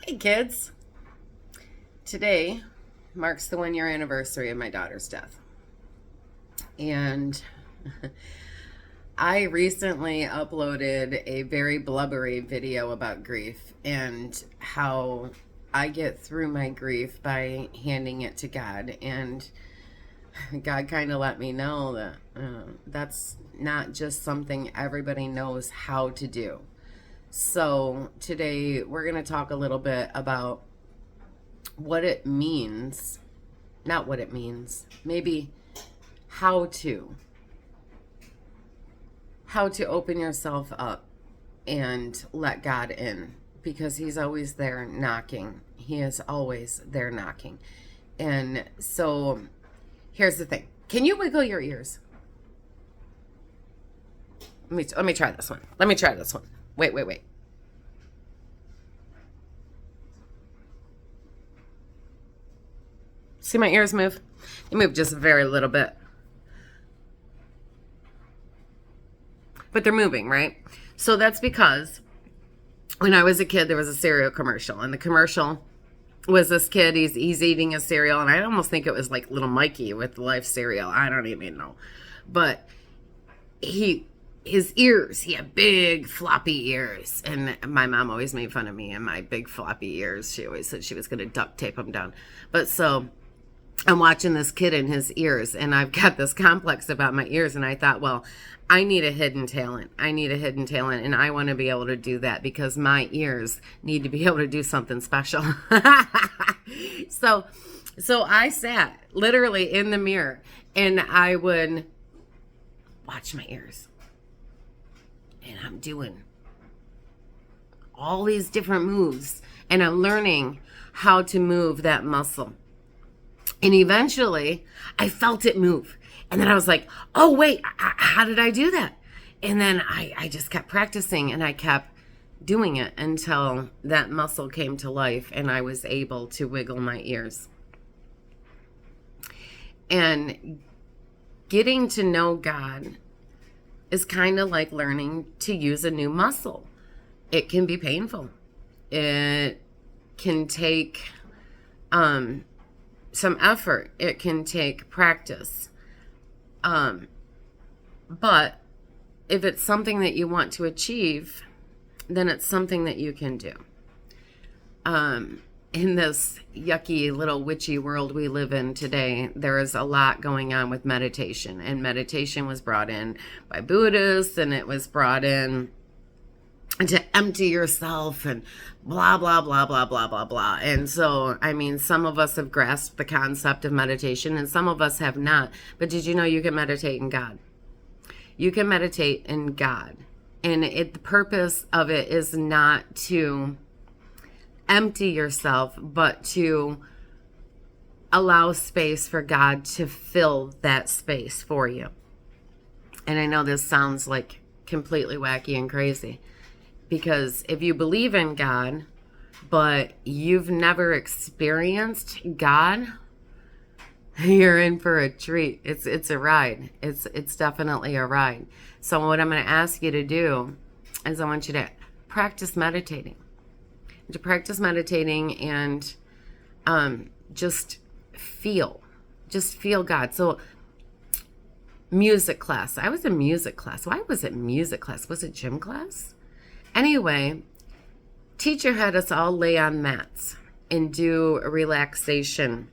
Hey kids! Today marks the 1 year anniversary of my daughter's death. And I recently uploaded a very blubbery video about grief and how I get through my grief by handing it to God. And God kind of let me know that that's not just something everybody knows how to do. So today we're going to talk a little bit about what it means, not what it means, maybe how to open yourself up and let God in, because he's always there knocking. He is always there knocking. And so here's the thing. Can you wiggle your ears? Let me try this one. Wait. See my ears move? They move just a very little bit. But they're moving, right? So that's because when I was a kid, there was a cereal commercial. And the commercial was this kid, he's eating a cereal. And I almost think it was like little Mikey with Life cereal. I don't even know. But his ears, he had big floppy ears. And my mom always made fun of me and my big floppy ears. She always said she was going to duct tape them down. But so I'm watching this kid in his ears, and I've got this complex about my ears, and I thought, well, I need a hidden talent. And I want to be able to do that because my ears need to be able to do something special. So I sat literally in the mirror, and I would watch my ears. And I'm doing all these different moves, and I'm learning how to move that muscle. And eventually, I felt it move. And then I was like, oh, wait, how did I do that? And then I just kept practicing, and I kept doing it until that muscle came to life, and I was able to wiggle my ears. And getting to know God is kind of like learning to use a new muscle. It can be painful. It can take some effort. It can take practice. But if it's something that you want to achieve, then it's something that you can do. In this yucky little witchy world we live in today, there is a lot going on with meditation. And meditation was brought in by Buddhists, and it was brought in to empty yourself and blah, blah, blah, blah, blah, blah, blah. And so, I mean, some of us have grasped the concept of meditation and some of us have not. But did you know you can meditate in God? You can meditate in God. And the purpose of it is not to empty yourself, but to allow space for God to fill that space for you. And I know this sounds like completely wacky and crazy, because if you believe in God, but you've never experienced God, you're in for a treat. It's a ride. It's definitely a ride. So what I'm going to ask you to do is I want you to practice meditating. And just feel God. So music class. I was in music class. Why was it music class? Was it gym class? Anyway, teacher had us all lay on mats and do a relaxation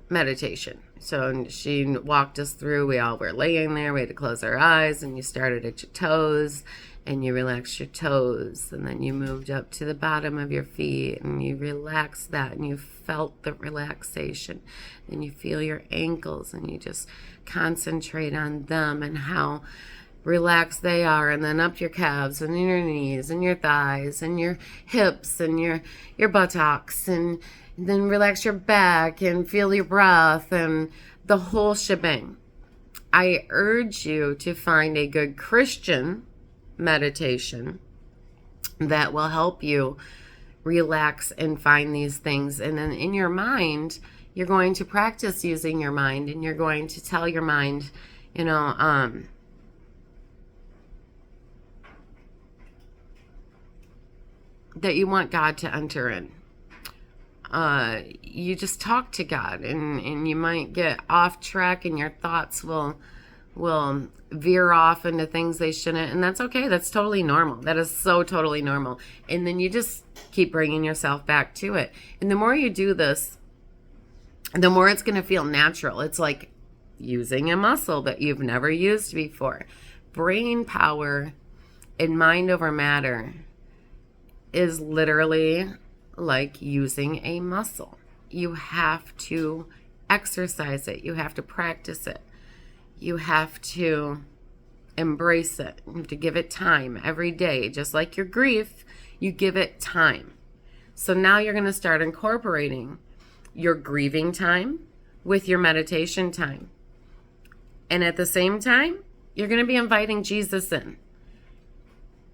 meditation. So she walked us through. We all were laying there. We had to close our eyes, and you started at your toes, and you relaxed your toes, and then you moved up to the bottom of your feet, and you relaxed that, and you felt the relaxation. And you feel your ankles, and you just concentrate on them and how relaxed they are, and then up your calves and your knees and your thighs and your hips and your buttocks, and then relax your back and feel your breath and the whole shebang. I urge you to find a good Christian meditation that will help you relax and find these things. And then in your mind, you're going to practice using your mind, and you're going to tell your mind, that you want God to enter in. You just talk to God, and you might get off track, and your thoughts will veer off into things they shouldn't, and that's okay. That's totally normal. That is so totally normal. And then you just keep bringing yourself back to it. And the more you do this, the more it's going to feel natural. It's like using a muscle that you've never used before. Brain power and mind over matter is literally like using a muscle. You have to exercise it. You have to practice it. You have to embrace it. You have to give it time every day. Just like your grief, you give it time. So now you're going to start incorporating your grieving time with your meditation time. And at the same time, you're going to be inviting Jesus in.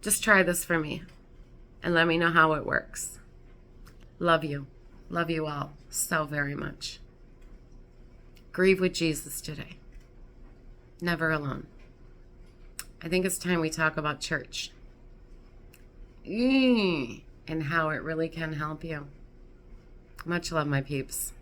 Just try this for me and let me know how it works. Love you. Love you all so very much. Grieve with Jesus today. Never alone. I think it's time we talk about church and how it really can help you. Much love, my peeps.